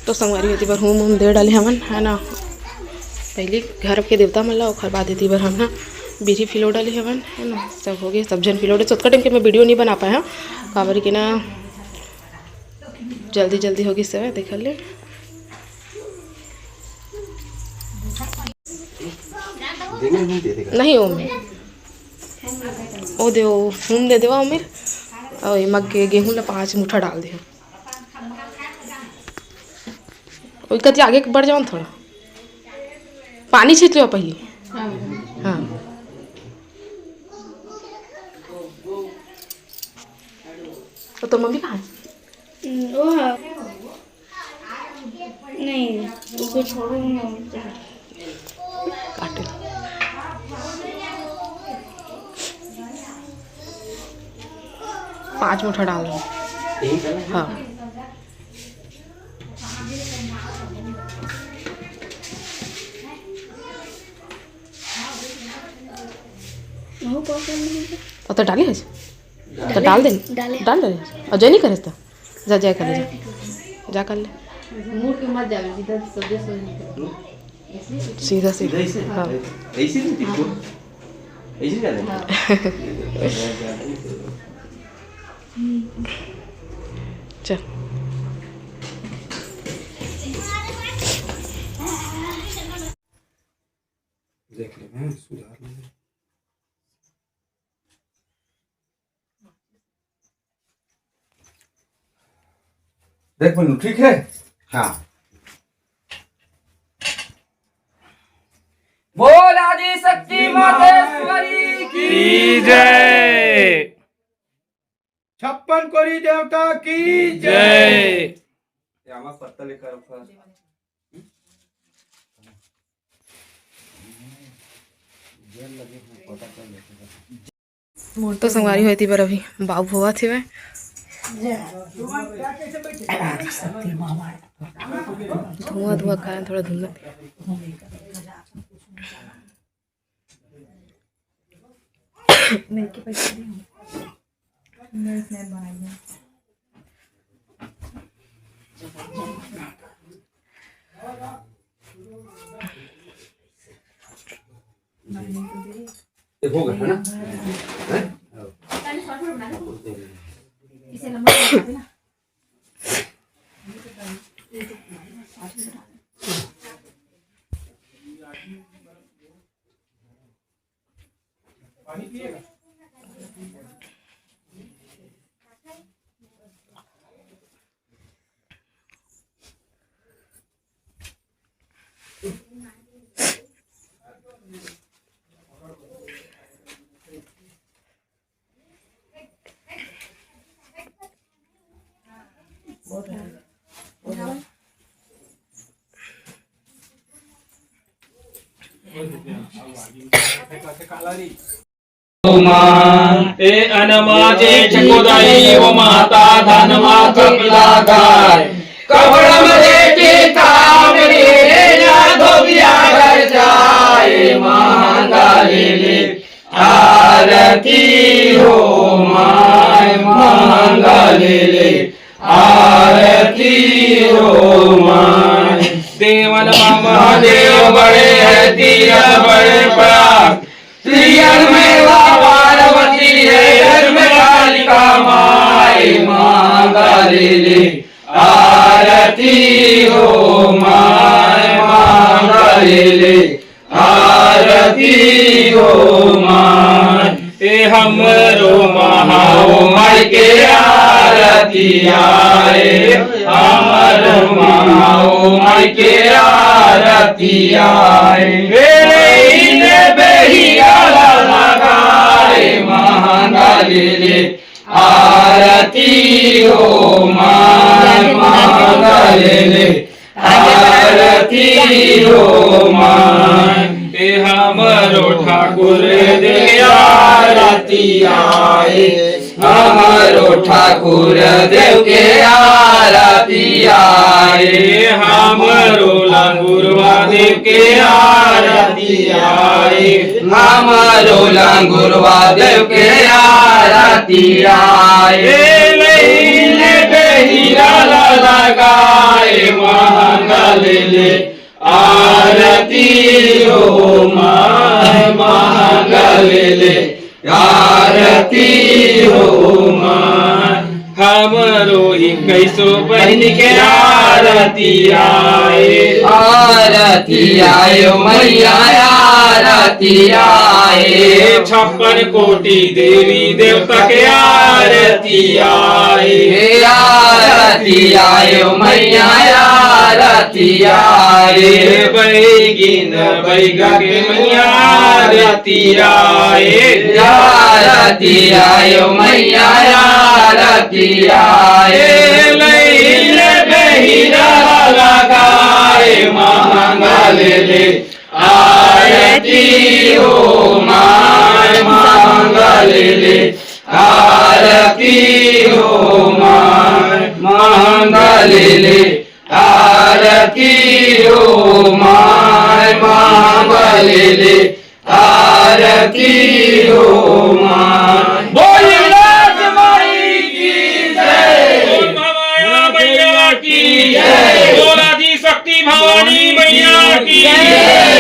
तो संगवारी होती बर होम दे डाले हमन है ना। पहले घर के देवता मन ला ओखर बाद देती बर हम ना बिरी फिलो डाले हमन है ना। सब हो गए, सब जन फिलो डाले। उतना टाइम के मैं वीडियो नहीं बना पाया काबर कि ना जल्दी जल्दी होगी सब देख ले। नहीं ओ दे होम दे देवा उमेर और मग के गेहूं ला 5 मुठा डाल दे। और कति आगे बढ़ जाओ थोड़ा पानी छींच लो पहले। हाँ तो मम्मी कहाँ है? वो नहीं उसको छोड़ो काटे 5 मुठा डाल दो। हाँ तो डाली है तो डाल दे डाल दे और जय नहीं करे तो जा जय कर ले जा कर ले सीधा सीधा। हाँ चल देख ले मैं सुधार ले। देख मनु ठीक है। हाँ बोल आदि शक्ति मातेश्वरी की जय। 56 कोरी देवता की जय। पत्ता लेकर तो संगवारी होती बर अभी बाबू हुआ थे धुआं धुआं खाए थोड़ा धुंधला। होगा है ना। पानी पिएगा ए अनमाजे चकोदाई वो माता धनमा कपिला गाय कपड़म देती तामरी ना धोबिया घर जाए मांगले आरती हो माय मांगले आरती हो माय। देवन महादेव बड़े है तीर बड़े प्रयाग त्रियन में पार्वती है में कालिका माई मांगले आरती हो माय मांगले आरती हो माय। ए हमरो महाओ माई के आरती आए हमरो महाओ माई के आरती आए। मांगले आरती हो माय मांगले आरती हो माय। हमरो ठाकुर दे आरती आए हमरो ठाकुर देव के आरती आए हमरो लंगुरवा देव के आरती आए हमरो लंगुरवा देव के आरती आए। ले बेहिरा लगाए ले ले आरती हो माय मांगा ले ले आरती हो माय हमरो ही कैसो बहन के आरती आए मैया आरती आए 56 कोटि देवी देवता के आरती आए मैया आरती आए बैगिन बैगा के मैया आरती आए मैया आरती आए लैले बहिरा लगाए मांगा ले ले आरती हो माय मांगा ले ले आरती हो माय मांगा ले ले आरती हो माय मांगा ले ले आरती हो माय बोल राजमाई की जय बोल भवाया मैया की जय बोल आदि शक्ति भवानी मैया की जय।